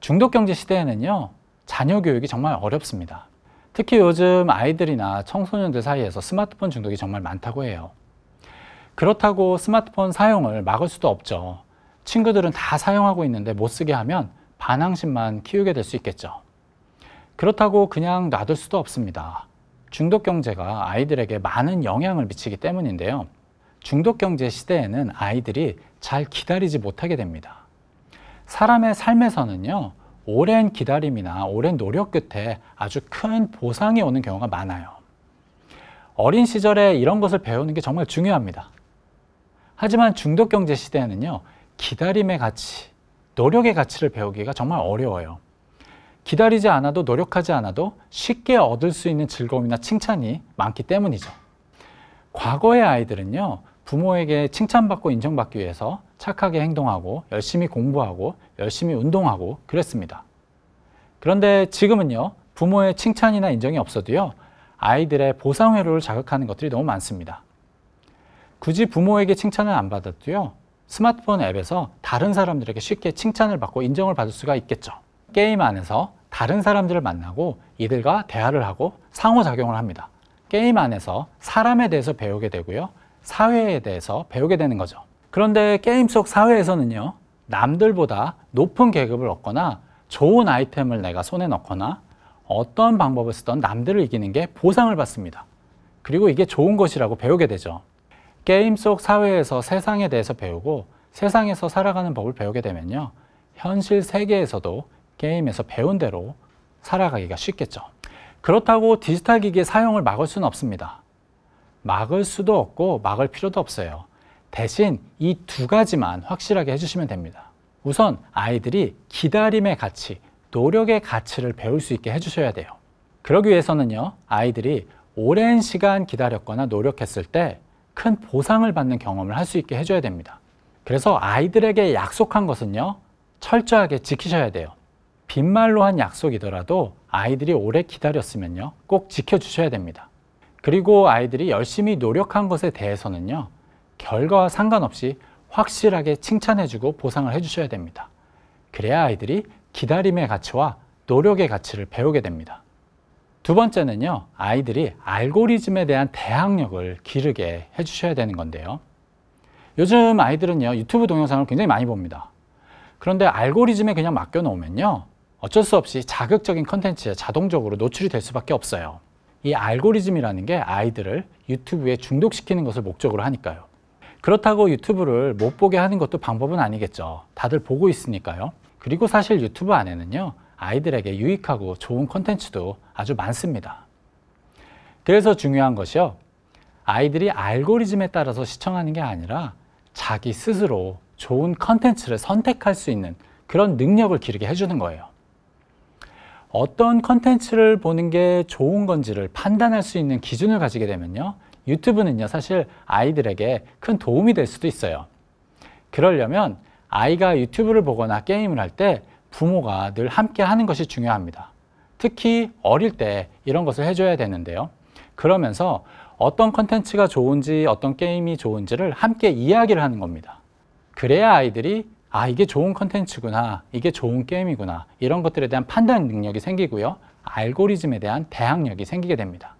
중독경제 시대에는요, 자녀 교육이 정말 어렵습니다. 특히 요즘 아이들이나 청소년들 사이에서 스마트폰 중독이 정말 많다고 해요. 그렇다고 스마트폰 사용을 막을 수도 없죠. 친구들은 다 사용하고 있는데 못 쓰게 하면 반항심만 키우게 될 수 있겠죠. 그렇다고 그냥 놔둘 수도 없습니다. 중독경제가 아이들에게 많은 영향을 미치기 때문인데요. 중독경제 시대에는 아이들이 잘 기다리지 못하게 됩니다. 사람의 삶에서는요, 오랜 기다림이나 오랜 노력 끝에 아주 큰 보상이 오는 경우가 많아요. 어린 시절에 이런 것을 배우는 게 정말 중요합니다. 하지만 중독경제 시대에는요, 기다림의 가치, 노력의 가치를 배우기가 정말 어려워요. 기다리지 않아도 노력하지 않아도 쉽게 얻을 수 있는 즐거움이나 칭찬이 많기 때문이죠. 과거의 아이들은요, 부모에게 칭찬받고 인정받기 위해서 착하게 행동하고 열심히 공부하고 열심히 운동하고 그랬습니다. 그런데 지금은요, 부모의 칭찬이나 인정이 없어도요, 아이들의 보상 회로를 자극하는 것들이 너무 많습니다. 굳이 부모에게 칭찬을 안 받아도요, 스마트폰 앱에서 다른 사람들에게 쉽게 칭찬을 받고 인정을 받을 수가 있겠죠. 게임 안에서 다른 사람들을 만나고 이들과 대화를 하고 상호작용을 합니다. 게임 안에서 사람에 대해서 배우게 되고요, 사회에 대해서 배우게 되는 거죠. 그런데 게임 속 사회에서는요, 남들보다 높은 계급을 얻거나 좋은 아이템을 내가 손에 넣거나 어떤 방법을 쓰던 남들을 이기는 게 보상을 받습니다. 그리고 이게 좋은 것이라고 배우게 되죠. 게임 속 사회에서 세상에 대해서 배우고 세상에서 살아가는 법을 배우게 되면요, 현실 세계에서도 게임에서 배운 대로 살아가기가 쉽겠죠. 그렇다고 디지털 기기의 사용을 막을 수는 없습니다. 막을 수도 없고 막을 필요도 없어요. 대신 이 두 가지만 확실하게 해주시면 됩니다. 우선 아이들이 기다림의 가치, 노력의 가치를 배울 수 있게 해주셔야 돼요. 그러기 위해서는요, 아이들이 오랜 시간 기다렸거나 노력했을 때 큰 보상을 받는 경험을 할 수 있게 해줘야 됩니다. 그래서 아이들에게 약속한 것은요, 철저하게 지키셔야 돼요. 빈말로 한 약속이더라도 아이들이 오래 기다렸으면요, 꼭 지켜주셔야 됩니다. 그리고 아이들이 열심히 노력한 것에 대해서는요, 결과와 상관없이 확실하게 칭찬해주고 보상을 해주셔야 됩니다. 그래야 아이들이 기다림의 가치와 노력의 가치를 배우게 됩니다. 두 번째는요, 아이들이 알고리즘에 대한 대항력을 기르게 해주셔야 되는 건데요. 요즘 아이들은요, 유튜브 동영상을 굉장히 많이 봅니다. 그런데 알고리즘에 그냥 맡겨놓으면요, 어쩔 수 없이 자극적인 컨텐츠에 자동적으로 노출이 될 수밖에 없어요. 이 알고리즘이라는 게 아이들을 유튜브에 중독시키는 것을 목적으로 하니까요. 그렇다고 유튜브를 못 보게 하는 것도 방법은 아니겠죠. 다들 보고 있으니까요. 그리고 사실 유튜브 안에는요, 아이들에게 유익하고 좋은 콘텐츠도 아주 많습니다. 그래서 중요한 것이요, 아이들이 알고리즘에 따라서 시청하는 게 아니라 자기 스스로 좋은 콘텐츠를 선택할 수 있는 그런 능력을 기르게 해주는 거예요. 어떤 콘텐츠를 보는 게 좋은 건지를 판단할 수 있는 기준을 가지게 되면요, 유튜브는요, 사실 아이들에게 큰 도움이 될 수도 있어요. 그러려면 아이가 유튜브를 보거나 게임을 할 때 부모가 늘 함께 하는 것이 중요합니다. 특히 어릴 때 이런 것을 해줘야 되는데요. 그러면서 어떤 콘텐츠가 좋은지 어떤 게임이 좋은지를 함께 이야기를 하는 겁니다. 그래야 아이들이 이게 좋은 콘텐츠구나, 이게 좋은 게임이구나, 이런 것들에 대한 판단 능력이 생기고요, 알고리즘에 대한 대항력이 생기게 됩니다.